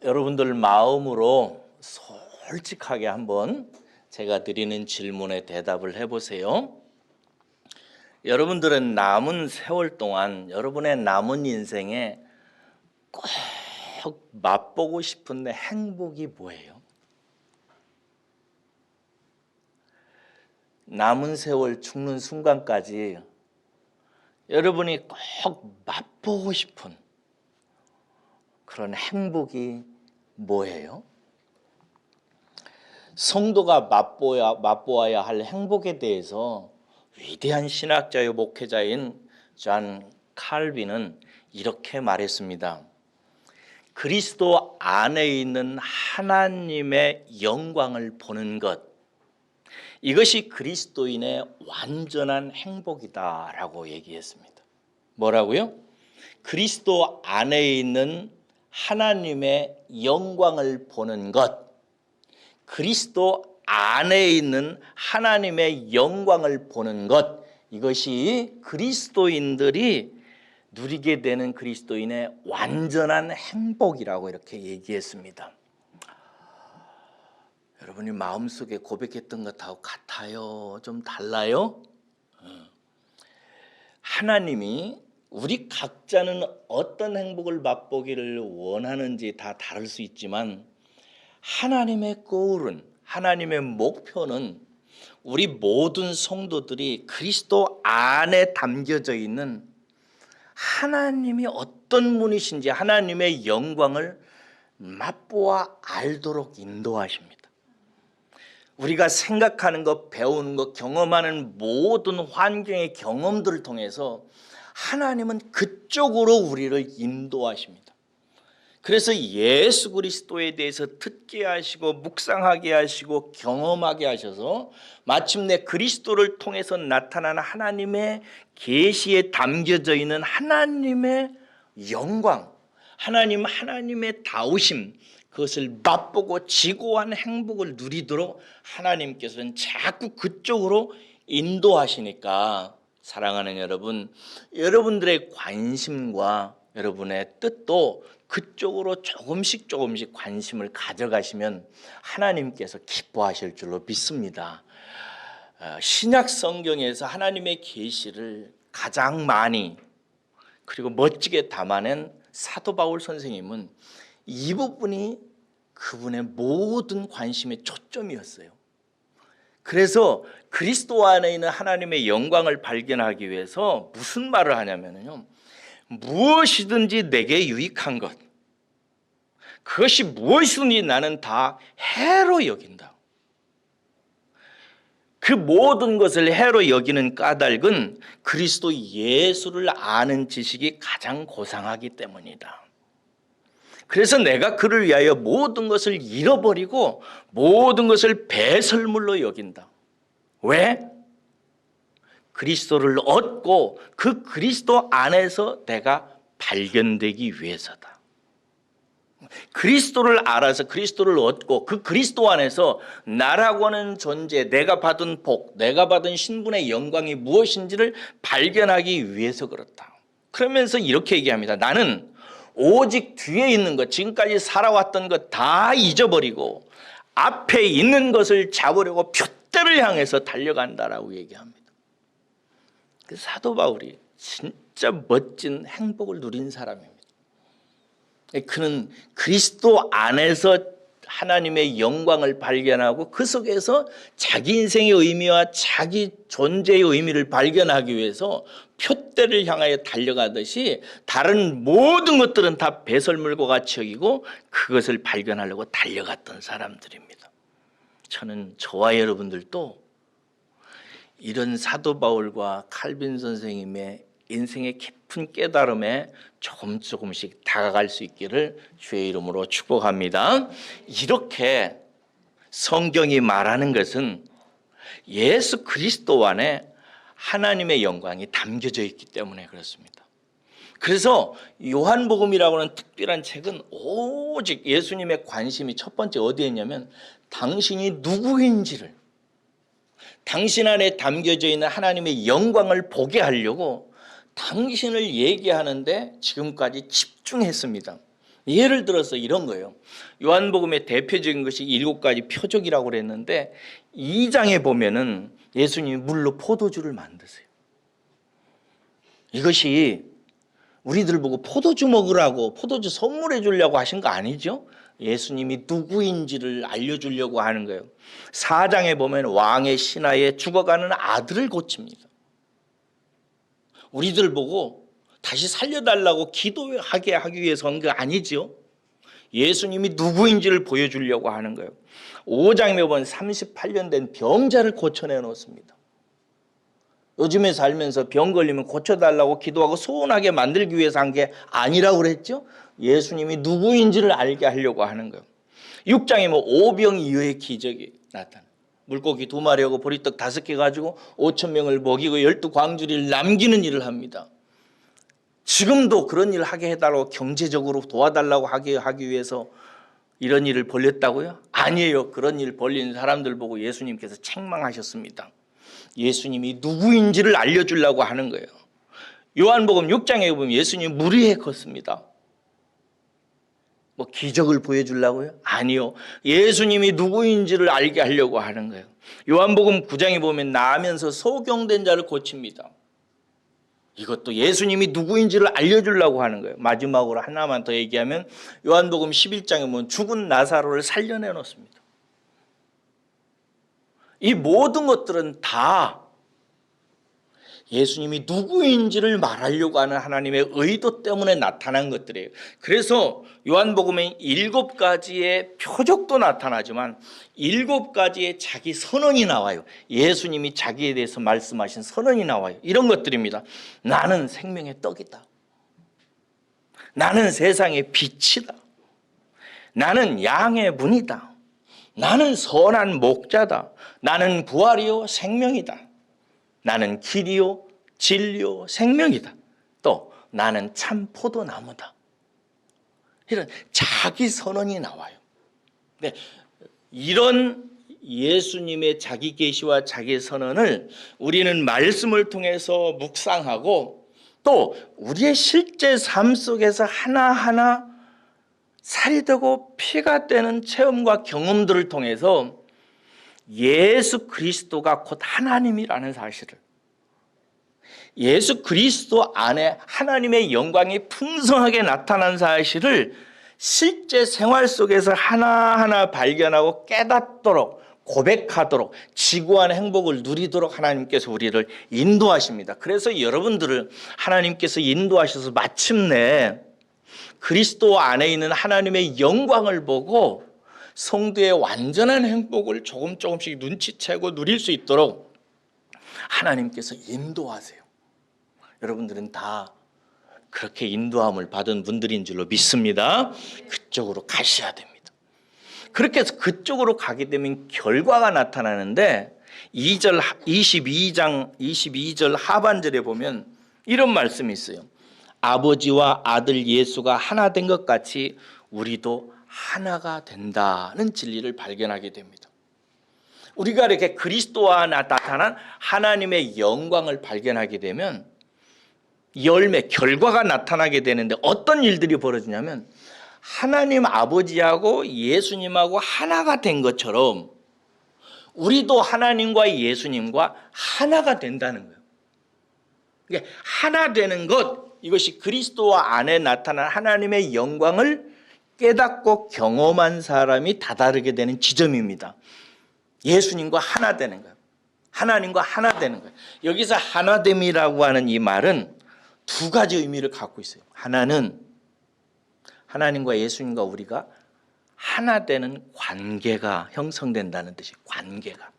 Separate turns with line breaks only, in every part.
여러분들 마음으로 솔직하게 한번 제가 드리는 질문에 대답을 해보세요. 여러분들은 남은 세월 동안 여러분의 남은 인생에 꼭 맛보고 싶은 행복이 뭐예요? 남은 세월 죽는 순간까지 여러분이 꼭 맛보고 싶은 그런 행복이 뭐예요? 성도가 맛보아야 할 행복에 대해서 위대한 신학자요 목회자인 존 칼빈은 이렇게 말했습니다. 그리스도 안에 있는 하나님의 영광을 보는 것, 이것이 그리스도인의 완전한 행복이다라고 얘기했습니다. 뭐라고요? 그리스도 안에 있는 하나님의 영광을 보는 것, 그리스도 안에 있는 하나님의 영광을 보는 것, 이것이 그리스도인들이 누리게 되는 그리스도인의 완전한 행복이라고 이렇게 얘기했습니다. 여러분이 마음속에 고백했던 것하고 같아요? 좀 달라요? 하나님이 우리 각자는 어떤 행복을 맛보기를 원하는지 다 다를 수 있지만 하나님의 goal은, 하나님의 목표는 우리 모든 성도들이 그리스도 안에 담겨져 있는 하나님이 어떤 분이신지 하나님의 영광을 맛보아 알도록 인도하십니다. 우리가 생각하는 것, 배우는 것, 경험하는 모든 환경의 경험들을 통해서 하나님은 그쪽으로 우리를 인도하십니다. 그래서 예수 그리스도에 대해서 듣게 하시고 묵상하게 하시고 경험하게 하셔서 마침내 그리스도를 통해서 나타나는 하나님의 계시에 담겨져 있는 하나님의 영광, 하나님의 다우심, 그것을 맛보고 지고한 행복을 누리도록 하나님께서는 자꾸 그쪽으로 인도하시니까 사랑하는 여러분, 여러분들의 관심과 여러분의 뜻도 그쪽으로 조금씩 관심을 가져가시면 하나님께서 기뻐하실 줄로 믿습니다. 신약 성경에서 하나님의 계시를 가장 많이 그리고 멋지게 담아낸 사도 바울 선생님은 이 부분이 그분의 모든 관심의 초점이었어요. 그래서 그리스도 안에 있는 하나님의 영광을 발견하기 위해서 무슨 말을 하냐면요, 무엇이든지 내게 유익한 것, 그것이 무엇이든지 나는 다 해로 여긴다. 그 모든 것을 해로 여기는 까닭은 그리스도 예수를 아는 지식이 가장 고상하기 때문이다. 그래서 내가 그를 위하여 모든 것을 잃어버리고 모든 것을 배설물로 여긴다. 왜? 그리스도를 얻고 그 그리스도 안에서 내가 발견되기 위해서다. 그리스도를 알아서 그리스도를 얻고 그 그리스도 안에서 나라고 하는 존재, 내가 받은 복, 내가 받은 신분의 영광이 무엇인지를 발견하기 위해서 그렇다. 그러면서 이렇게 얘기합니다. 나는 오직 뒤에 있는 것, 지금까지 살아왔던 것 다 잊어버리고 앞에 있는 것을 잡으려고 표대를 향해서 달려간다라고 얘기합니다. 그 사도 바울이 진짜 멋진 행복을 누린 사람입니다. 그는 그리스도 안에서 하나님의 영광을 발견하고 그 속에서 자기 인생의 의미와 자기 존재의 의미를 발견하기 위해서 표대를 향하여 달려가듯이 다른 모든 것들은 다 배설물과 같이 여기고 그것을 발견하려고 달려갔던 사람들입니다. 저는 저와 여러분들도 이런 사도 바울과 칼빈 선생님의 인생의 깊은 깨달음에 조금씩 다가갈 수 있기를 주의 이름으로 축복합니다. 이렇게 성경이 말하는 것은 예수 그리스도 안에 하나님의 영광이 담겨져 있기 때문에 그렇습니다. 그래서 요한복음이라고 하는 특별한 책은 오직 예수님의 관심이 첫 번째 어디에 있냐면 당신이 누구인지를, 당신 안에 담겨져 있는 하나님의 영광을 보게 하려고 당신을 얘기하는데 지금까지 집중했습니다. 예를 들어서 이런 거예요. 요한복음의 대표적인 것이 7가지 표적이라고 그랬는데 2장에 보면은 예수님이 물로 포도주를 만드세요. 이것이 우리들 보고 포도주 먹으라고, 포도주 선물해 주려고 하신 거 아니죠? 예수님이 누구인지를 알려주려고 하는 거예요. 4장에 보면 왕의 신하에 죽어가는 아들을 고칩니다. 우리들 보고 다시 살려달라고 기도하게 하기 위해서 한 거 아니죠? 예수님이 누구인지를 보여주려고 하는 거예요. 5장에 보면 38년 된 병자를 고쳐내 놓습니다. 요즘에 살면서 병 걸리면 고쳐달라고 기도하고 소원하게 만들기 위해서 한 게 아니라고 그랬죠? 예수님이 누구인지를 알게 하려고 하는 거예요. 6장에 뭐 오병이어의 기적이 나타나. 물고기 2마리하고 보리떡 5개 가지고 5,000명을 먹이고 12광주리를 남기는 일을 합니다. 지금도 그런 일을 하게 해달라고, 경제적으로 도와달라고 하기 위해서 이런 일을 벌였다고요? 아니에요. 그런 일 벌리는 사람들 보고 예수님께서 책망하셨습니다. 예수님이 누구인지를 알려주려고 하는 거예요. 요한복음 6장에 보면 예수님 물 위에 걷습니다. 뭐 기적을 보여주려고요? 아니요. 예수님이 누구인지를 알게 하려고 하는 거예요. 요한복음 9장에 보면 나면서 소경된 자를 고칩니다. 이것도 예수님이 누구인지를 알려주려고 하는 거예요. 마지막으로 하나만 더 얘기하면 요한복음 11장에 보면 죽은 나사로를 살려내 놓습니다. 이 모든 것들은 다 예수님이 누구인지를 말하려고 하는 하나님의 의도 때문에 나타난 것들이에요. 그래서 요한복음에 7가지의 표적도 나타나지만 7가지의 자기 선언이 나와요. 예수님이 자기에 대해서 말씀하신 선언이 나와요. 이런 것들입니다. 나는 생명의 떡이다. 나는 세상의 빛이다. 나는 양의 문이다. 나는 선한 목자다. 나는 부활이요 생명이다. 나는 길이요 진리요 생명이다. 또 나는 참 포도나무다. 이런 자기 선언이 나와요. 네, 이런 예수님의 자기 계시와 자기 선언을 우리는 말씀을 통해서 묵상하고 또 우리의 실제 삶 속에서 하나하나 살이 되고 피가 되는 체험과 경험들을 통해서 예수 그리스도가 곧 하나님이라는 사실을, 예수 그리스도 안에 하나님의 영광이 풍성하게 나타난 사실을 실제 생활 속에서 하나하나 발견하고 깨닫도록, 고백하도록, 지구안의 행복을 누리도록 하나님께서 우리를 인도하십니다. 그래서 여러분들을 하나님께서 인도하셔서 마침내 그리스도 안에 있는 하나님의 영광을 보고 성도의 완전한 행복을 조금씩 눈치채고 누릴 수 있도록 하나님께서 인도하세요. 여러분들은 다 그렇게 인도함을 받은 분들인 줄로 믿습니다. 그쪽으로 가셔야 됩니다. 그렇게 해서 그쪽으로 가게 되면 결과가 나타나는데 22절 하반절에 보면 이런 말씀이 있어요. 아버지와 아들 예수가 하나 된 것 같이 우리도 하나가 된다는 진리를 발견하게 됩니다. 우리가 이렇게 그리스도와 나타난 하나님의 영광을 발견하게 되면 열매, 결과가 나타나게 되는데 어떤 일들이 벌어지냐면 하나님 아버지하고 예수님하고 하나가 된 것처럼 우리도 하나님과 예수님과 하나가 된다는 거예요. 그러니까 하나 되는 것, 이것이 그리스도와 안에 나타난 하나님의 영광을 깨닫고 경험한 사람이 다다르게 되는 지점입니다. 예수님과 하나 되는 거예요. 하나님과 하나 되는 거예요. 여기서 하나됨이라고 하는 이 말은 2가지 의미를 갖고 있어요. 하나는 하나님과 예수님과 우리가 하나 되는 관계가 형성된다는 뜻이에요. 관계가.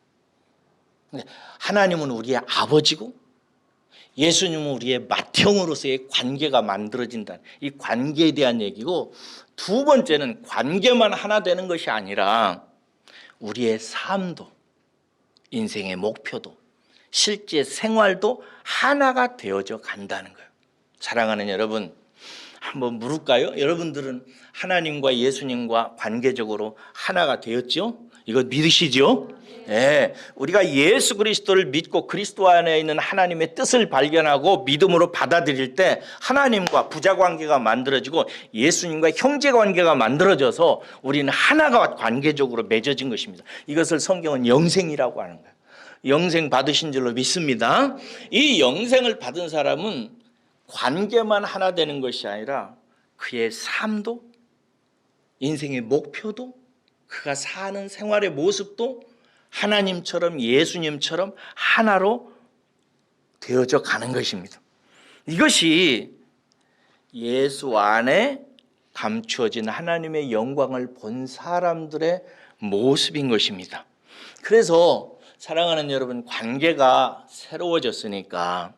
하나님은 우리의 아버지고 예수님은 우리의 맏형으로서의 관계가 만들어진다. 이 관계에 대한 얘기고, 2번째는 관계만 하나 되는 것이 아니라 우리의 삶도, 인생의 목표도, 실제 생활도 하나가 되어져 간다는 거예요. 사랑하는 여러분, 한번 물을까요? 여러분들은 하나님과 예수님과 관계적으로 하나가 되었죠? 이거 믿으시죠? 네, 우리가 예수 그리스도를 믿고 그리스도 안에 있는 하나님의 뜻을 발견하고 믿음으로 받아들일 때 하나님과 부자 관계가 만들어지고 예수님과 형제 관계가 만들어져서 우리는 하나가 관계적으로 맺어진 것입니다. 이것을 성경은 영생이라고 하는 거예요. 영생 받으신 줄로 믿습니다. 이 영생을 받은 사람은 관계만 하나 되는 것이 아니라 그의 삶도, 인생의 목표도, 그가 사는 생활의 모습도 하나님처럼 예수님처럼 하나로 되어져 가는 것입니다. 이것이 예수 안에 감추어진 하나님의 영광을 본 사람들의 모습인 것입니다. 그래서 사랑하는 여러분, 관계가 새로워졌으니까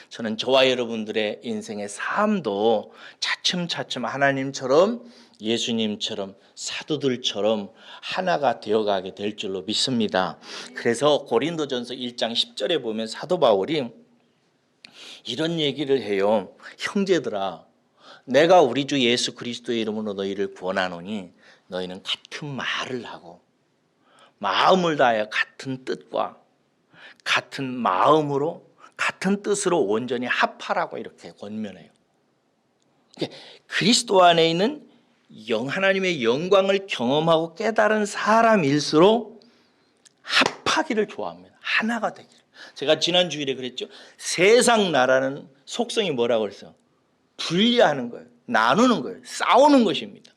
저는 저와 여러분들의 인생의 삶도 차츰차츰 하나님처럼 예수님처럼 사도들처럼 하나가 되어가게 될 줄로 믿습니다. 그래서 고린도전서 1장 10절에 보면 사도 바울이 이런 얘기를 해요. 형제들아, 내가 우리 주 예수 그리스도의 이름으로 너희를 구원하노니 너희는 같은 말을 하고 마음을 다하여 같은 뜻과 같은 마음으로 같은 뜻으로 온전히 합하라고 이렇게 권면해요. 그리스도 안에 있는 하나님의 영광을 경험하고 깨달은 사람일수록 합하기를 좋아합니다. 하나가 되기를. 제가 지난 주일에 그랬죠. 세상 나라는 속성이 뭐라고 그랬어요? 분리하는 거예요. 나누는 거예요. 싸우는 것입니다.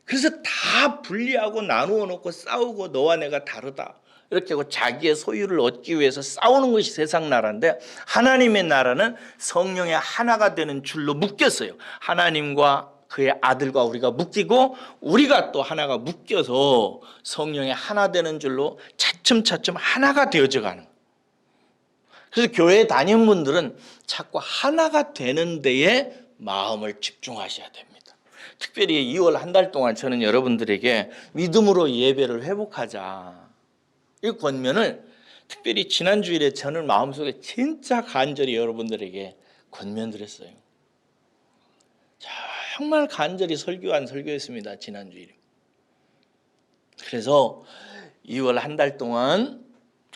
그래서 다 분리하고 나누어 놓고 싸우고 너와 내가 다르다. 이렇게 하고 자기의 소유를 얻기 위해서 싸우는 것이 세상 나라인데 하나님의 나라는 성령의 하나가 되는 줄로 묶였어요. 하나님과 그의 아들과 우리가 묶이고 우리가 또 하나가 묶여서 성령의 하나 되는 줄로 차츰차츰 하나가 되어져 가는 거예요. 그래서 교회에 다니는 분들은 자꾸 하나가 되는 데에 마음을 집중하셔야 됩니다. 특별히 2월 한 달 동안 저는 여러분들에게 믿음으로 예배를 회복하자, 이 권면을 특별히 지난 주일에 저는 마음속에 진짜 간절히 여러분들에게 권면드렸어요. 정말 간절히 설교한 설교였습니다. 지난 주일에. 그래서 2월 한 달 동안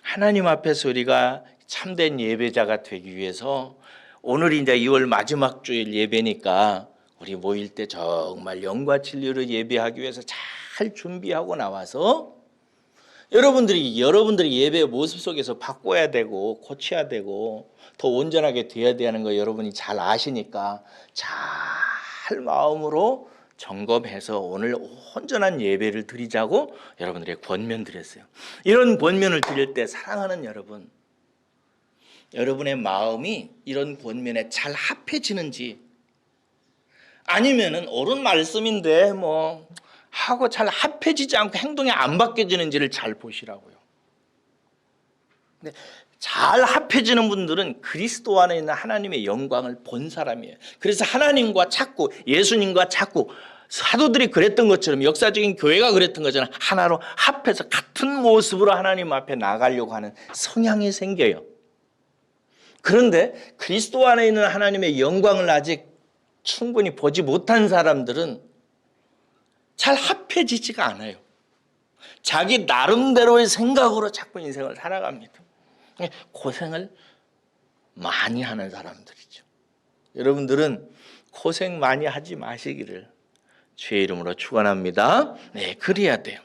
하나님 앞에서 우리가 참된 예배자가 되기 위해서 오늘이 이제 2월 마지막 주일 예배니까 우리 모일 때 정말 영과 진리로 예배하기 위해서 잘 준비하고 나와서 여러분들이 예배의 모습 속에서 바꿔야 되고 고쳐야 되고 더 온전하게 되어야 되는 거 여러분이 잘 아시니까 잘 마음으로 점검해서 오늘 온전한 예배를 드리자고 여러분들에게 권면 드렸어요. 이런 권면을 드릴 때 사랑하는 여러분, 여러분의 마음이 이런 권면에 잘 합해지는지 아니면은 옳은 말씀인데 뭐 하고 잘 합해지지 않고 행동이 안 바뀌어지는지를 잘 보시라고요. 근데 잘 합해지는 분들은 그리스도 안에 있는 하나님의 영광을 본 사람이에요. 그래서 하나님과 찾고 예수님과 찾고 사도들이 그랬던 것처럼 역사적인 교회가 그랬던 것처럼 하나로 합해서 같은 모습으로 하나님 앞에 나가려고 하는 성향이 생겨요. 그런데 그리스도 안에 있는 하나님의 영광을 아직 충분히 보지 못한 사람들은 잘 합해지지가 않아요. 자기 나름대로의 생각으로 자꾸 인생을 살아갑니다. 고생을 많이 하는 사람들이죠. 여러분들은 고생 많이 하지 마시기를 주의 이름으로 축원합니다. 네, 그래야 돼요.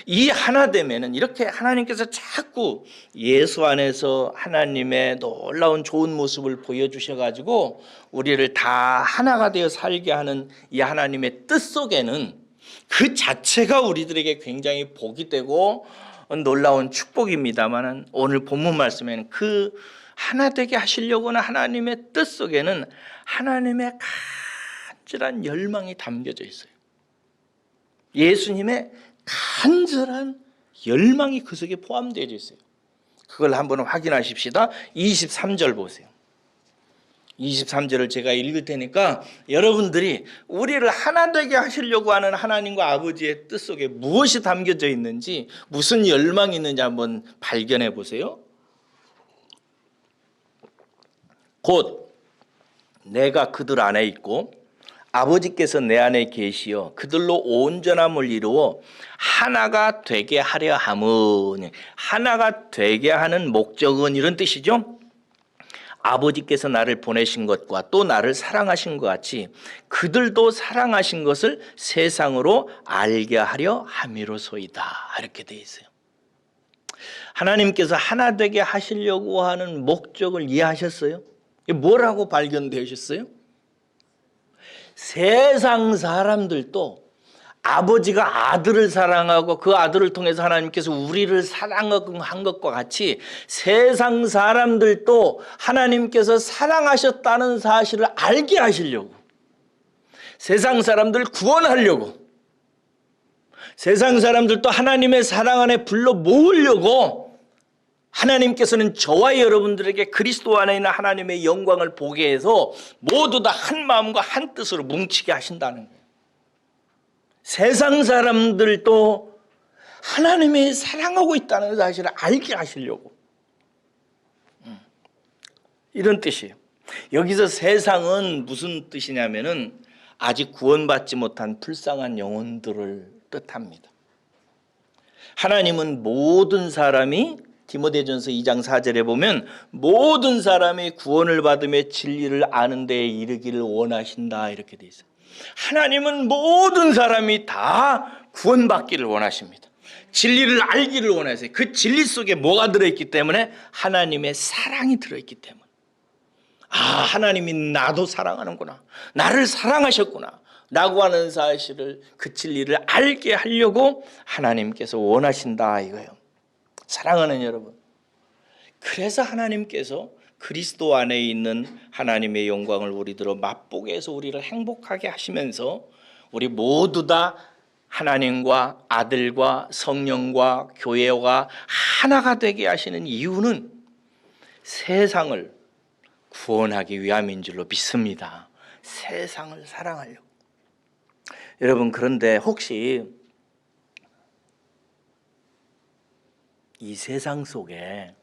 이 하나됨에는 이렇게 하나님께서 자꾸 예수 안에서 하나님의 놀라운 좋은 모습을 보여주셔가지고 우리를 다 하나가 되어 살게 하는 이 하나님의 뜻 속에는 그 자체가 우리들에게 굉장히 복이 되고 놀라운 축복입니다만 오늘 본문 말씀에는 그 하나 되게 하시려고 하는 하나님의 뜻 속에는 하나님의 간절한 열망이 담겨져 있어요. 예수님의 간절한 열망이 그 속에 포함되어 있어요. 그걸 한번 확인하십시다. 23절 보세요. 23절을 제가 읽을 테니까 여러분들이 우리를 하나 되게 하시려고 하는 하나님과 아버지의 뜻 속에 무엇이 담겨져 있는지, 무슨 열망이 있는지 한번 발견해 보세요. 곧 내가 그들 안에 있고 아버지께서 내 안에 계시어 그들로 온전함을 이루어 하나가 되게 하려 함은, 하나가 되게 하는 목적은 이런 뜻이죠. 아버지께서 나를 보내신 것과 또 나를 사랑하신 것 같이 그들도 사랑하신 것을 세상으로 알게 하려 함이로소이다. 이렇게 되어 있어요. 하나님께서 하나 되게 하시려고 하는 목적을 이해하셨어요? 뭐라고 발견되셨어요? 세상 사람들도 아버지가 아들을 사랑하고 그 아들을 통해서 하나님께서 우리를 사랑한 것과 같이 세상 사람들도 하나님께서 사랑하셨다는 사실을 알게 하시려고, 세상 사람들 구원하려고, 세상 사람들도 하나님의 사랑 안에 불러 모으려고 하나님께서는 저와 여러분들에게 그리스도 안에 있는 하나님의 영광을 보게 해서 모두 다 한 마음과 한 뜻으로 뭉치게 하신다는 거예요. 세상 사람들도 하나님이 사랑하고 있다는 사실을 알게 하시려고, 이런 뜻이에요. 여기서 세상은 무슨 뜻이냐면은 아직 구원받지 못한 불쌍한 영혼들을 뜻합니다. 하나님은 모든 사람이, 디모데전서 2장 4절에 보면 모든 사람이 구원을 받으며 진리를 아는 데에 이르기를 원하신다, 이렇게 돼 있어요. 하나님은 모든 사람이 다 구원받기를 원하십니다. 진리를 알기를 원하세요. 그 진리 속에 뭐가 들어있기 때문에? 하나님의 사랑이 들어있기 때문에. 아, 하나님이 나도 사랑하는구나, 나를 사랑하셨구나 라고 하는 사실을, 그 진리를 알게 하려고 하나님께서 원하신다 이거예요. 사랑하는 여러분, 그래서 하나님께서 그리스도 안에 있는 하나님의 영광을 우리들로 맛보게 해서 우리를 행복하게 하시면서 우리 모두 다 하나님과 아들과 성령과 교회와 하나가 되게 하시는 이유는 세상을 구원하기 위함인 줄로 믿습니다. 세상을 사랑하려고. 여러분, 그런데 혹시 이 세상 속에,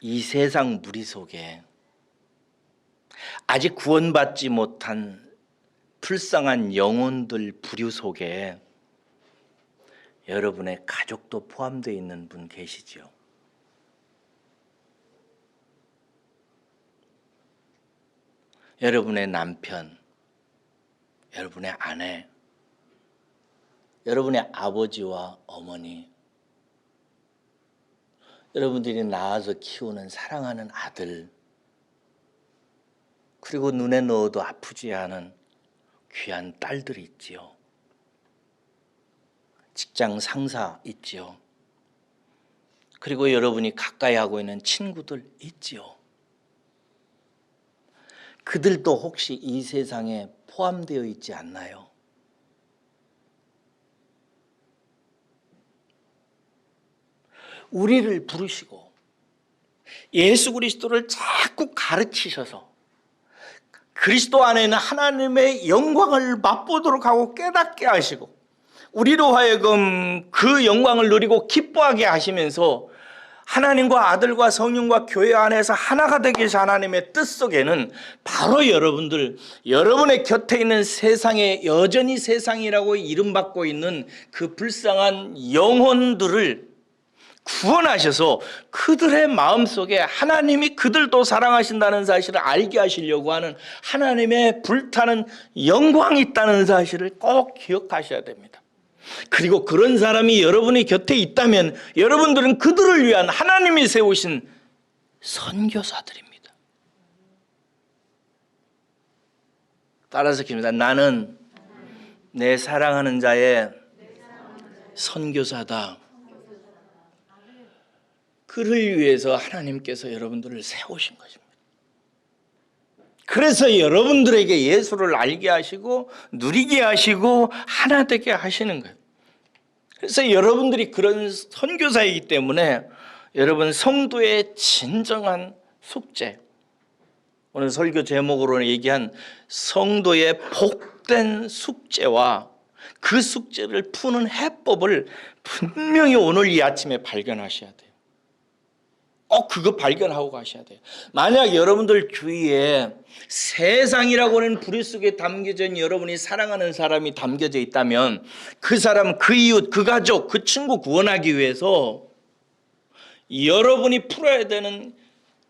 이 세상 무리 속에 아직 구원받지 못한 불쌍한 영혼들 부류 속에 여러분의 가족도 포함되어 있는 분 계시죠? 여러분의 남편, 여러분의 아내, 여러분의 아버지와 어머니, 여러분들이 낳아서 키우는 사랑하는 아들, 그리고 눈에 넣어도 아프지 않은 귀한 딸들이 있지요. 직장 상사 있지요. 그리고 여러분이 가까이 하고 있는 친구들 있지요. 그들도 혹시 이 세상에 포함되어 있지 않나요? 우리를 부르시고 예수 그리스도를 자꾸 가르치셔서 그리스도 안에는 하나님의 영광을 맛보도록 하고 깨닫게 하시고 우리로 하여금 그 영광을 누리고 기뻐하게 하시면서 하나님과 아들과 성령과 교회 안에서 하나가 되기 위해서 하나님의 뜻 속에는 바로 여러분의 곁에 있는 세상에, 여전히 세상이라고 이름받고 있는 그 불쌍한 영혼들을 구원하셔서 그들의 마음속에 하나님이 그들도 사랑하신다는 사실을 알게 하시려고 하는 하나님의 불타는 영광이 있다는 사실을 꼭 기억하셔야 됩니다. 그리고 그런 사람이 여러분의 곁에 있다면 여러분들은 그들을 위한 하나님이 세우신 선교사들입니다. 따라서 깁니다. 나는 내 사랑하는 자의 선교사다. 그를 위해서 하나님께서 여러분들을 세우신 것입니다. 그래서 여러분들에게 예수를 알게 하시고 누리게 하시고 하나 되게 하시는 거예요. 그래서 여러분들이 그런 선교사이기 때문에 여러분 성도의 진정한 숙제, 오늘 설교 제목으로 얘기한 성도의 복된 숙제와 그 숙제를 푸는 해법을 분명히 오늘 이 아침에 발견하셔야 돼요. 꼭 그거 발견하고 가셔야 돼요. 만약 여러분들 주위에 세상이라고 하는 부리 속에 담겨져 있는 여러분이 사랑하는 사람이 담겨져 있다면 그 사람, 그 이웃, 그 가족, 그 친구 구원하기 위해서 여러분이 풀어야 되는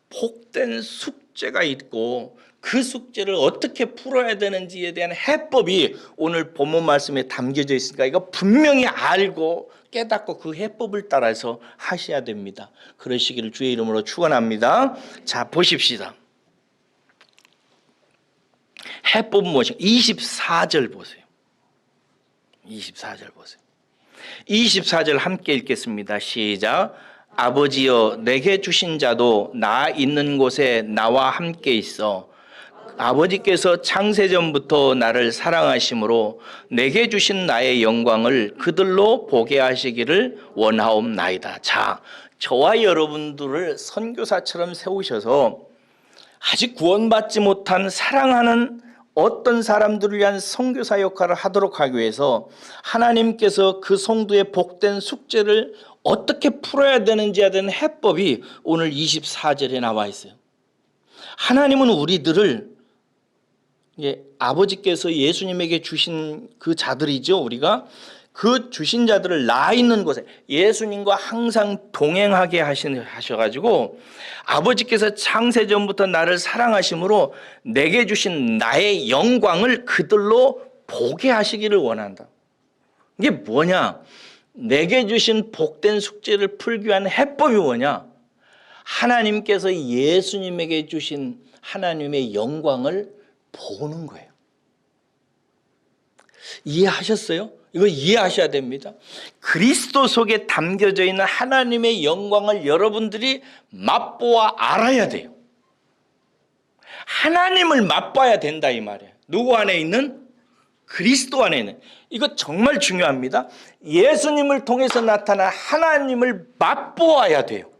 복된 숙제가 있고 그 숙제를 어떻게 풀어야 되는지에 대한 해법이 오늘 본문 말씀에 담겨져 있으니까 이거 분명히 알고 깨닫고 그 해법을 따라서 하셔야 됩니다. 그러시기를 주의 이름으로 축원합니다. 자, 보십시다. 해법은 무엇인가? 24절 보세요. 24절 보세요. 24절 함께 읽겠습니다. 시작. 아버지여 내게 주신 자도 나 있는 곳에 나와 함께 있어 아버지께서 창세전부터 나를 사랑하심으로 내게 주신 나의 영광을 그들로 보게 하시기를 원하옵나이다. 자, 저와 여러분들을 선교사처럼 세우셔서 아직 구원받지 못한 사랑하는 어떤 사람들을 위한 선교사 역할을 하도록 하기 위해서 하나님께서 그 성도의 복된 숙제를 어떻게 풀어야 되는지에 대한 해법이 오늘 24절에 나와 있어요. 하나님은 우리들을 아버지께서 예수님에게 주신 그 자들이죠. 우리가 그 주신 자들을 나 있는 곳에 예수님과 항상 동행하게 하셔가지고 아버지께서 창세전부터 나를 사랑하심으로 내게 주신 나의 영광을 그들로 보게 하시기를 원한다. 이게 뭐냐? 내게 주신 복된 숙제를 풀기 위한 해법이 뭐냐? 하나님께서 예수님에게 주신 하나님의 영광을 보는 거예요. 이해하셨어요? 이거 이해하셔야 됩니다. 그리스도 속에 담겨져 있는 하나님의 영광을 여러분들이 맛보아 알아야 돼요. 하나님을 맛봐야 된다 이 말이에요. 누구 안에 있는? 그리스도 안에 있는. 이거 정말 중요합니다. 예수님을 통해서 나타난 하나님을 맛보아야 돼요.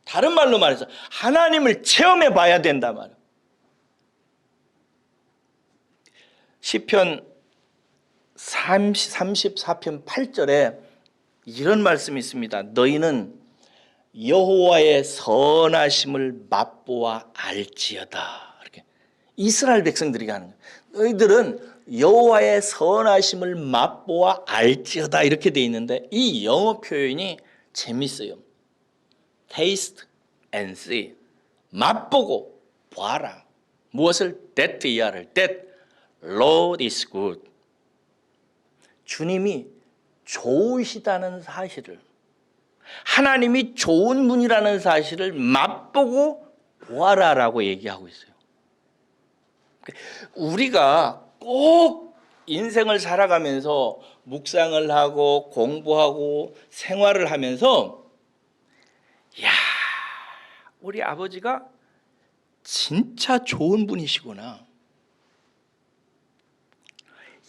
다른 말로 말해서 하나님을 체험해 봐야 된다 말이에요. 시편 34편 8절에 이런 말씀이 있습니다. 너희는 여호와의 선하심을 맛보아 알지어다. 이렇게 이스라엘 백성들이 하는 거예요. 너희들은 여호와의 선하심을 맛보아 알지어다 이렇게 돼 있는데 이 영어 표현이 재밌어요. Taste and see. 맛보고 봐라. 무엇을? That 이하를. That Lord is good. 주님이 좋으시다는 사실을, 하나님이 좋은 분이라는 사실을 맛보고 보아라라고 얘기하고 있어요. 우리가 꼭 인생을 살아가면서 묵상을 하고 공부하고 생활을 하면서 야, 우리 아버지가 진짜 좋은 분이시구나.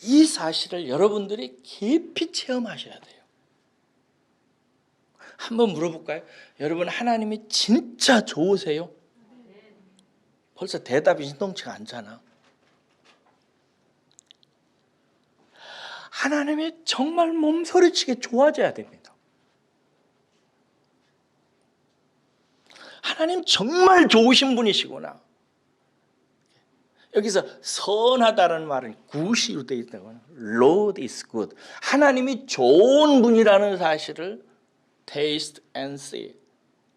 이 사실을 여러분들이 깊이 체험하셔야 돼요. 한번 물어볼까요? 여러분 하나님이 진짜 좋으세요? 벌써 대답이 신동치가 않잖아. 하나님이 정말 몸소리치게 좋아져야 됩니다. 하나님 정말 좋으신 분이시구나. 여기서 선하다는 말은 good이로 되어 있다고. Lord is good. 하나님이 좋은 분이라는 사실을 taste and see.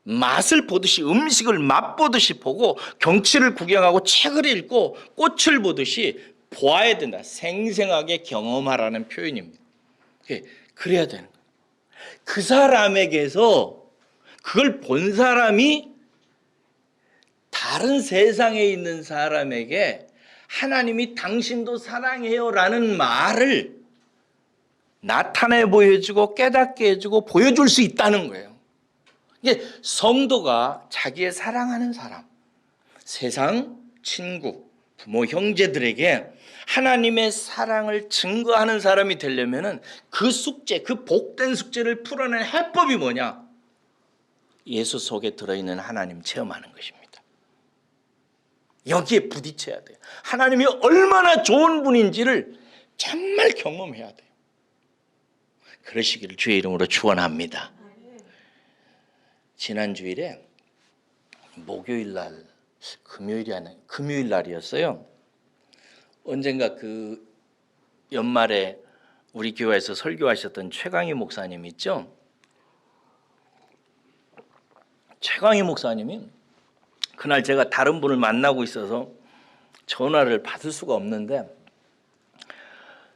맛을 보듯이 음식을 맛보듯이 보고 경치를 구경하고 책을 읽고 꽃을 보듯이 보아야 된다. 생생하게 경험하라는 표현입니다. 그래야 되는 거예요. 그 사람에게서 그걸 본 사람이 다른 세상에 있는 사람에게 하나님이 당신도 사랑해요라는 말을 나타내 보여주고 깨닫게 해주고 보여줄 수 있다는 거예요. 이게 성도가 자기의 사랑하는 사람, 세상, 친구, 부모, 형제들에게 하나님의 사랑을 증거하는 사람이 되려면 그 숙제, 그 복된 숙제를 풀어낸 해법이 뭐냐? 예수 속에 들어있는 하나님 체험하는 것입니다. 여기에 부딪혀야 돼요. 하나님이 얼마나 좋은 분인지를 정말 경험해야 돼요. 그러시기를 주의 이름으로 축원합니다. 지난 주일에 목요일 날, 금요일 날이었어요. 언젠가 그 연말에 우리 교회에서 설교하셨던 최강희 목사님 있죠? 최강희 목사님이 그날 제가 다른 분을 만나고 있어서 전화를 받을 수가 없는데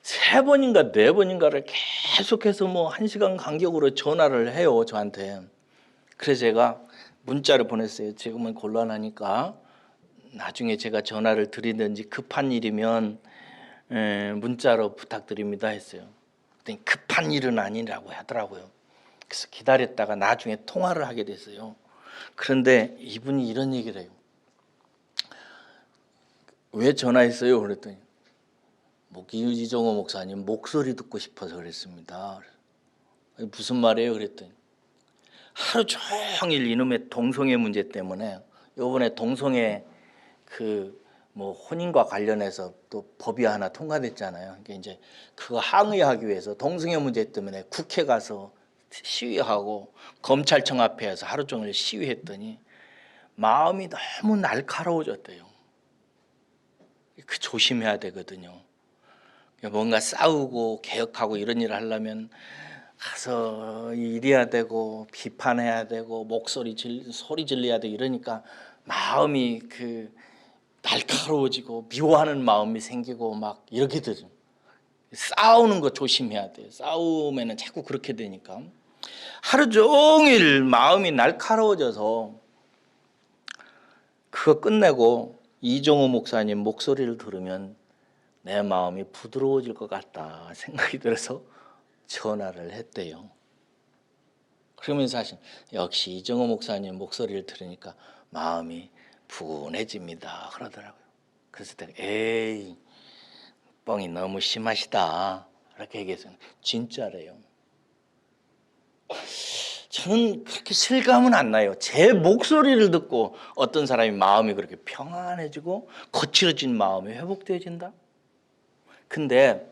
3번인가 4번인가를 계속해서 뭐 1시간 간격으로 전화를 해요, 저한테. 그래서 제가 문자를 보냈어요. 지금은 곤란하니까 나중에 제가 전화를 드리든지 급한 일이면 문자로 부탁드립니다 했어요. 그랬더니 급한 일은 아니라고 하더라고요. 그래서 기다렸다가 나중에 통화를 하게 됐어요. 그런데 이분이 이런 얘기를 해요. 왜 전화했어요? 그랬더니 이정호 목사님 목소리 듣고 싶어서 그랬습니다. 무슨 말이에요? 그랬더니 하루 종일 이놈의 동성애 문제 때문에 이번에 동성애 혼인과 관련해서 또 법이 하나 통과됐잖아요. 그러니까 이제 그거 항의하기 위해서 동성애 문제 때문에 국회 가서 시위하고 검찰청 앞에서 하루 종일 시위했더니 마음이 너무 날카로워졌대요. 조심해야 되거든요. 뭔가 싸우고 개혁하고 이런 일을 하려면 가서 일해야 되고 비판해야 되고 소리 질러야 되고 이러니까 마음이 날카로워지고 미워하는 마음이 생기고 막 이렇게 되죠. 싸우는 거 조심해야 돼요. 싸우면은 자꾸 그렇게 되니까 하루 종일 마음이 날카로워져서 그거 끝내고 이정호 목사님 목소리를 들으면 내 마음이 부드러워질 것 같다 생각이 들어서 전화를 했대요. 그러면서 역시 이정호 목사님 목소리를 들으니까 마음이 푸근해집니다 그러더라고요. 그래서 내가 에이 뻥이 너무 심하시다 이렇게 얘기했어요. 진짜래요. 저는 그렇게 실감은 안 나요. 제 목소리를 듣고 어떤 사람이 마음이 그렇게 평안해지고 거칠어진 마음이 회복되어진다. 근데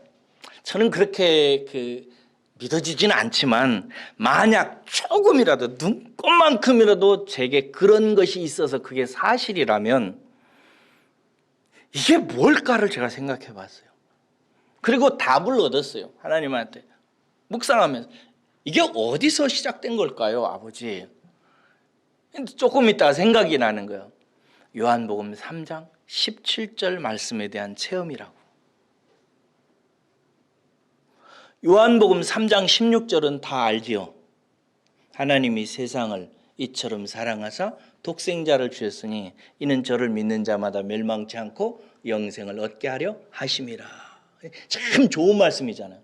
저는 그렇게 믿어지지는 않지만 만약 조금이라도 눈꼽만큼이라도 제게 그런 것이 있어서 그게 사실이라면 이게 뭘까를 제가 생각해 봤어요. 그리고 답을 얻었어요. 하나님한테 묵상하면서 이게 어디서 시작된 걸까요, 아버지? 조금 있다가 생각이 나는 거예요. 요한복음 3장 17절 말씀에 대한 체험이라고. 요한복음 3장 16절은 다 알지요. 하나님이 세상을 이처럼 사랑하사 독생자를 주셨으니 이는 저를 믿는 자마다 멸망치 않고 영생을 얻게 하려 하심이라. 참 좋은 말씀이잖아요.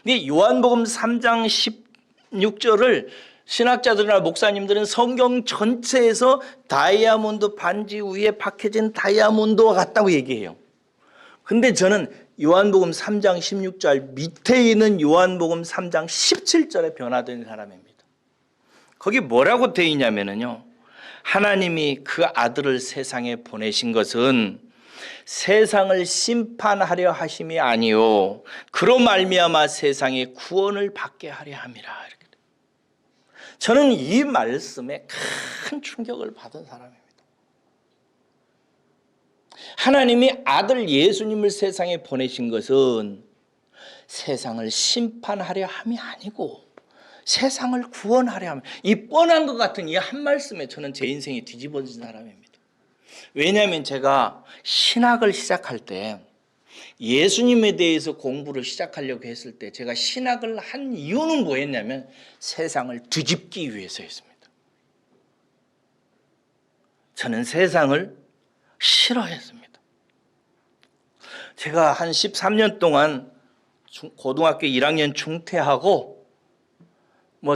근데 요한복음 3장 16절을 신학자들이나 목사님들은 성경 전체에서 다이아몬드 반지 위에 박혀진 다이아몬드와 같다고 얘기해요. 근데 저는 요한복음 3장 16절 밑에 있는 요한복음 3장 17절에 변화된 사람입니다. 거기 뭐라고 되어 있냐면요. 하나님이 그 아들을 세상에 보내신 것은 세상을 심판하려 하심이 아니요 그로 말미암아 세상의 구원을 받게 하려 함이라. 저는 이 말씀에 큰 충격을 받은 사람입니다. 하나님이 아들 예수님을 세상에 보내신 것은 세상을 심판하려 함이 아니고 세상을 구원하려 함. 이 뻔한 것 같은 이 한 말씀에 저는 제 인생이 뒤집어진 사람입니다. 왜냐하면 제가 신학을 시작할 때 예수님에 대해서 공부를 시작하려고 했을 때 제가 신학을 한 이유는 뭐였냐면 세상을 뒤집기 위해서였습니다. 저는 세상을 싫어했습니다. 제가 한 13년 동안 고등학교 1학년 중퇴하고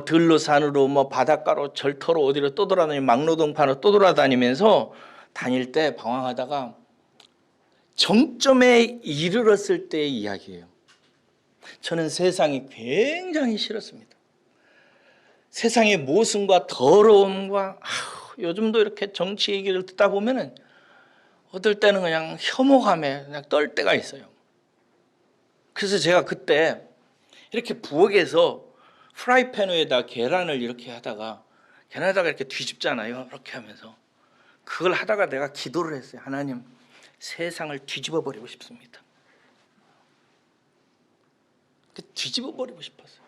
들로 산으로 바닷가로 절터로 어디로 떠돌아다니며 막노동판으로 떠돌아다니면서 다닐 때 방황하다가 정점에 이르렀을 때의 이야기예요. 저는 세상이 굉장히 싫었습니다. 세상의 모순과 더러움과 요즘도 이렇게 정치 얘기를 듣다 보면은 어떨 때는 그냥 혐오감에 그냥 떨 때가 있어요. 그래서 제가 그때 이렇게 부엌에서 프라이팬 위에다 계란을 이렇게 하다가 계란에다가 이렇게 뒤집잖아요. 이렇게 하면서 그걸 하다가 내가 기도를 했어요. 하나님, 세상을 뒤집어 버리고 싶습니다. 뒤집어 버리고 싶었어요.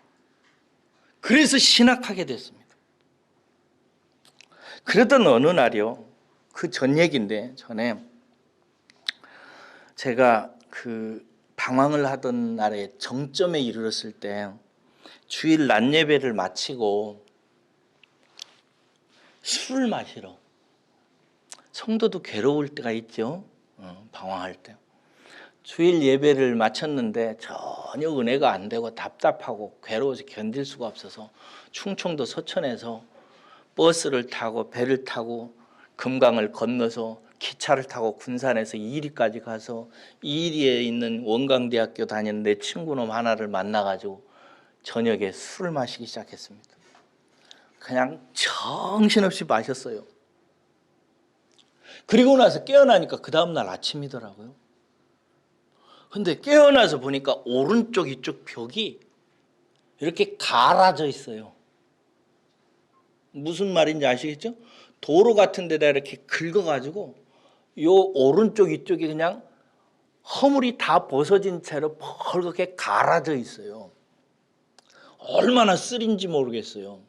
그래서 신학하게 됐습니다. 그러던 어느 날이요, 그 전 얘기인데, 전에 제가 그 방황을 하던 날에 정점에 이르렀을 때 주일 낮 예배를 마치고 술을 마시러, 성도도 괴로울 때가 있죠. 방황할 때. 주일 예배를 마쳤는데 전혀 은혜가 안 되고 답답하고 괴로워서 견딜 수가 없어서 충청도 서천에서 버스를 타고 배를 타고 금강을 건너서 기차를 타고 군산에서 이리까지 가서 이리에 있는 원광대학교 다니는 내 친구놈 하나를 만나가지고 저녁에 술을 마시기 시작했습니다. 그냥 정신없이 마셨어요. 그리고 나서 깨어나니까 그 다음날 아침이더라고요. 근데 깨어나서 보니까 오른쪽 이쪽 벽이 이렇게 갈아져 있어요. 무슨 말인지 아시겠죠? 도로 같은 데다 이렇게 긁어가지고 요 오른쪽 이쪽이 그냥 허물이 다 벗어진 채로 펄겋게 갈아져 있어요. 얼마나 쓰린지 모르겠어요.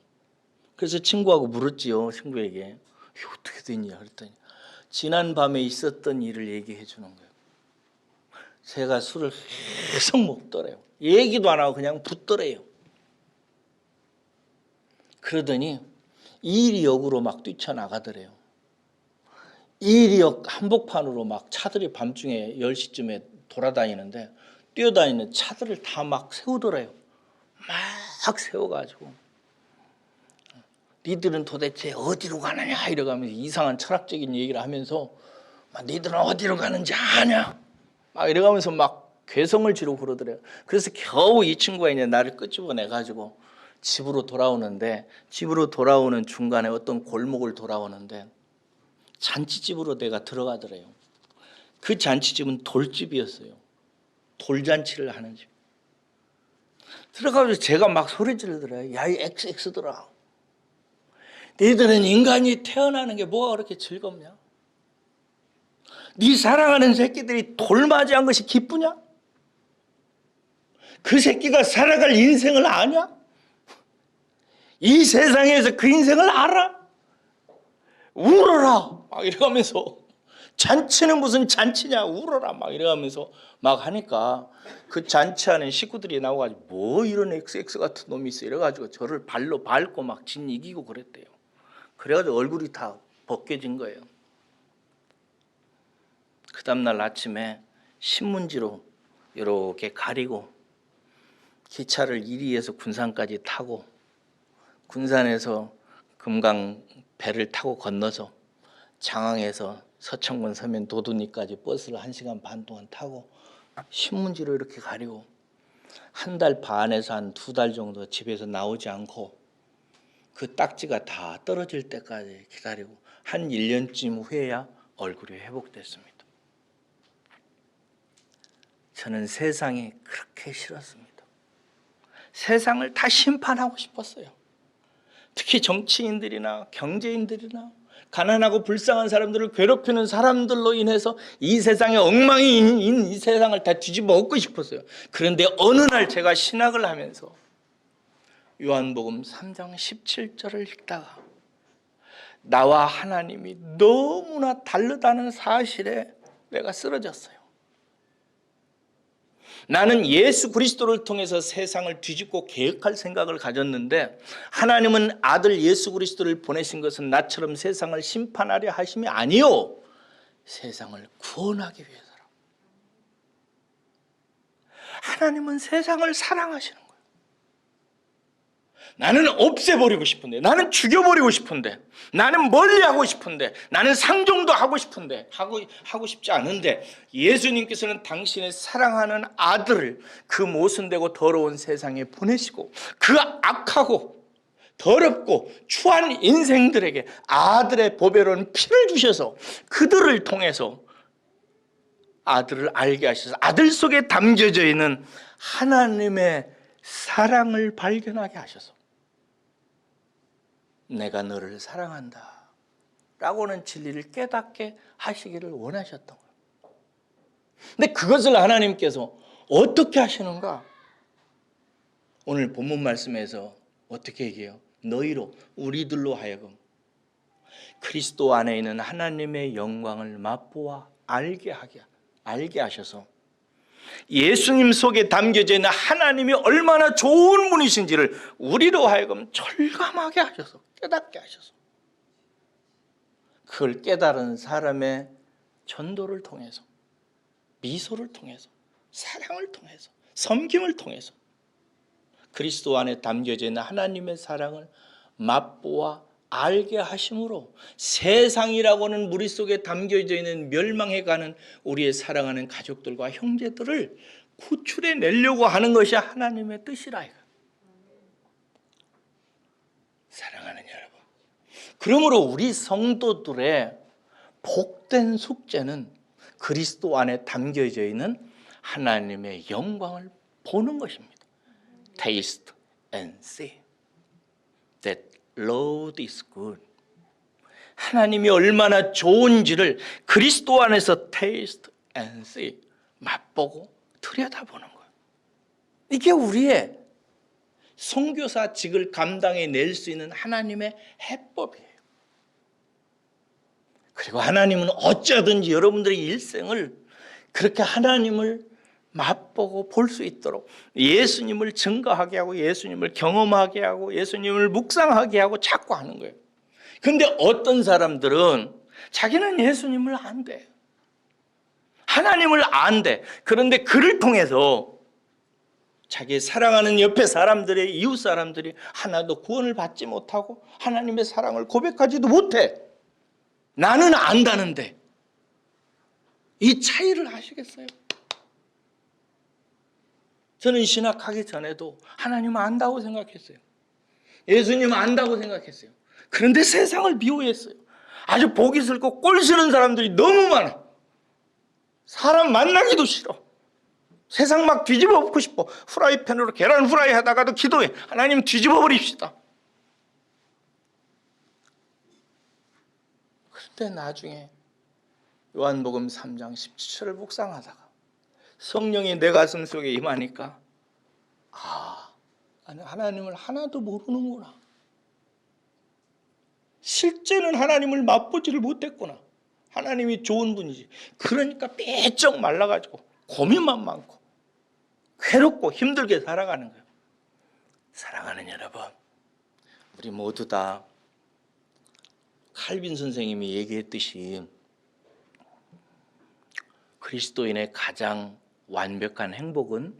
그래서 친구하고 물었지요. 친구에게 이게 어떻게 됐냐 그랬더니 지난밤에 있었던 일을 얘기해 주는 거예요. 제가 술을 계속 먹더래요. 얘기도 안 하고 그냥 붙더래요. 그러더니 이리역으로 막 뛰쳐나가더래요. 이리역 한복판으로 막 차들이 밤중에 10시쯤에 돌아다니는데 뛰어다니는 차들을 다 막 세우더래요. 막 세워가지고 니들은 도대체 어디로 가느냐 이러면서 이상한 철학적인 얘기를 하면서 니들은 어디로 가는지 아냐 막 이러면서 막 괴성을 지르고 그러더래요. 그래서 겨우 이 친구가 이제 나를 끄집어내 가지고 집으로 돌아오는데, 집으로 돌아오는 중간에 어떤 골목을 돌아오는데 잔치집으로 내가 들어가더래요. 그 잔치집은 돌집이었어요. 돌잔치를 하는 집. 들어가서 제가 막 소리 지르더래요. 야, 이 XX들아, 너희들은 인간이 태어나는 게 뭐가 그렇게 즐겁냐? 네 사랑하는 새끼들이 돌맞이한 것이 기쁘냐? 그 새끼가 살아갈 인생을 아냐? 이 세상에서 그 인생을 알아? 울어라 막 이러면서, 잔치는 무슨 잔치냐, 울어라 막 이러면서 막 하니까 그 잔치하는 식구들이 나와가지고 뭐 이런 XX 같은 놈이 있어 이래가지고 저를 발로 밟고 막 진 이기고 그랬대요. 그래가지고 얼굴이 다 벗겨진 거예요. 그 다음날 아침에 신문지로 이렇게 가리고 기차를 이리에서 군산까지 타고 군산에서 금강 배를 타고 건너서 장항에서 서천군 서면 도두니까지 버스를 1시간 반 동안 타고 신문지로 이렇게 가리고 한 달 반에서 한 2달 정도 집에서 나오지 않고 그 딱지가 다 떨어질 때까지 기다리고 한 1년쯤 후에야 얼굴이 회복됐습니다. 저는 세상이 그렇게 싫었습니다. 세상을 다 심판하고 싶었어요. 특히 정치인들이나 경제인들이나 가난하고 불쌍한 사람들을 괴롭히는 사람들로 인해서 이 세상에 엉망인 이 세상을 다 뒤집어 엎고 싶었어요. 그런데 어느 날 제가 신학을 하면서 요한복음 3장 17절을 읽다가 나와 하나님이 너무나 다르다는 사실에 내가 쓰러졌어요. 나는 예수 그리스도를 통해서 세상을 뒤집고 개혁할 생각을 가졌는데 하나님은 아들 예수 그리스도를 보내신 것은 나처럼 세상을 심판하려 하심이 아니요, 세상을 구원하기 위해서라. 하나님은 세상을 사랑하시는 거예요. 나는 없애버리고 싶은데, 나는 죽여버리고 싶은데, 나는 멀리하고 싶은데, 나는 상종도 하고 싶은데, 하고 싶지 않은데 예수님께서는 당신의 사랑하는 아들을 그 모순되고 더러운 세상에 보내시고 그 악하고 더럽고 추한 인생들에게 아들의 보배로운 피를 주셔서 그들을 통해서 아들을 알게 하셔서 아들 속에 담겨져 있는 하나님의 사랑을 발견하게 하셔서 내가 너를 사랑한다 라고는 진리를 깨닫게 하시기를 원하셨던 거예요. 근데 그것을 하나님께서 어떻게 하시는가? 오늘 본문 말씀에서 어떻게 얘기해요? 너희로, 우리들로 하여금 그리스도 안에 있는 하나님의 영광을 맛보아 알게 하셔서 예수님 속에 담겨져 있는 하나님이 얼마나 좋은 분이신지를 우리로 하여금 절감하게 하셔서, 깨닫게 하셔서, 그걸 깨달은 사람의 전도를 통해서, 미소를 통해서, 사랑을 통해서, 섬김을 통해서 그리스도 안에 담겨져 있는 하나님의 사랑을 맛보아 알게 하심으로 세상이라고는 무리 속에 담겨져 있는 멸망해가는 우리의 사랑하는 가족들과 형제들을 구출해 내려고 하는 것이 하나님의 뜻이라. 사랑하는 여러분, 그러므로 우리 성도들의 복된 숙제는 그리스도 안에 담겨져 있는 하나님의 영광을 보는 것입니다. Taste and see that Lord is good. 하나님이 얼마나 좋은지를 그리스도 안에서 taste and see, 맛보고 들여다보는 거예요. 이게 우리의 선교사직을 감당해낼 수 있는 하나님의 해법이에요. 그리고 하나님은 어쩌든지 여러분들의 일생을 그렇게 하나님을 맛보고 볼 수 있도록 예수님을 증거하게 하고 예수님을 경험하게 하고 예수님을 묵상하게 하고 자꾸 하는 거예요. 그런데 어떤 사람들은 자기는 예수님을 안대, 하나님을 안대. 그런데 그를 통해서 자기 사랑하는 옆에 사람들의, 이웃 사람들이 하나도 구원을 받지 못하고 하나님의 사랑을 고백하지도 못해. 나는 안다는데 이 차이를 아시겠어요? 저는 신학하기 전에도 하나님 안다고 생각했어요. 예수님 안다고 생각했어요. 그런데 세상을 미워했어요. 아주 보기 싫고 꼴 싫은 사람들이 너무 많아. 사람 만나기도 싫어. 세상 막 뒤집어 엎고 싶어. 후라이팬으로 계란 후라이 하다가도 기도해. 하나님 뒤집어 버립시다. 그런데 나중에 요한복음 3장 17절을 묵상하다가 성령이 내 가슴 속에 임하니까 나는 하나님을 하나도 모르는구나. 실제는 하나님을 맛보지를 못했구나. 하나님이 좋은 분이지. 그러니까 삐쩍 말라가지고 고민만 많고 괴롭고 힘들게 살아가는 거예요. 사랑하는 여러분, 우리 모두 다 칼빈 선생님이 얘기했듯이 그리스도인의 가장 완벽한 행복은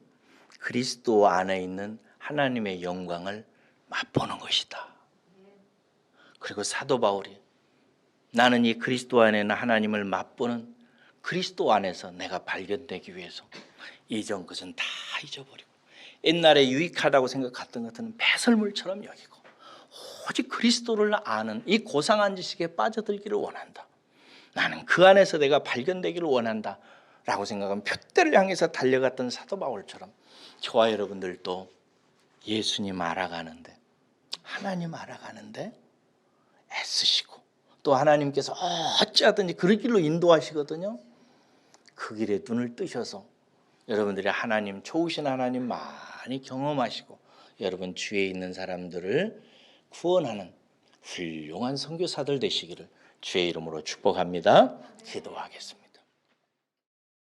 그리스도 안에 있는 하나님의 영광을 맛보는 것이다. 그리고 사도 바울이 나는 이 그리스도 안에 있는 하나님을 맛보는 그리스도 안에서 내가 발견되기 위해서 이전 것은 다 잊어버리고 옛날에 유익하다고 생각했던 것은 배설물처럼 여기고 오직 그리스도를 아는 이 고상한 지식에 빠져들기를 원한다. 나는 그 안에서 내가 발견되기를 원한다 라고 생각하면 표대를 향해서 달려갔던 사도 바울처럼 저와 여러분들도 예수님 알아가는데, 하나님 알아가는데 애쓰시고 또 하나님께서 어찌하든지 그 길로 인도하시거든요. 그 길에 눈을 뜨셔서 여러분들이 하나님, 좋으신 하나님 많이 경험하시고 여러분 주위에 있는 사람들을 구원하는 훌륭한 선교사들 되시기를 주의 이름으로 축복합니다. 기도하겠습니다.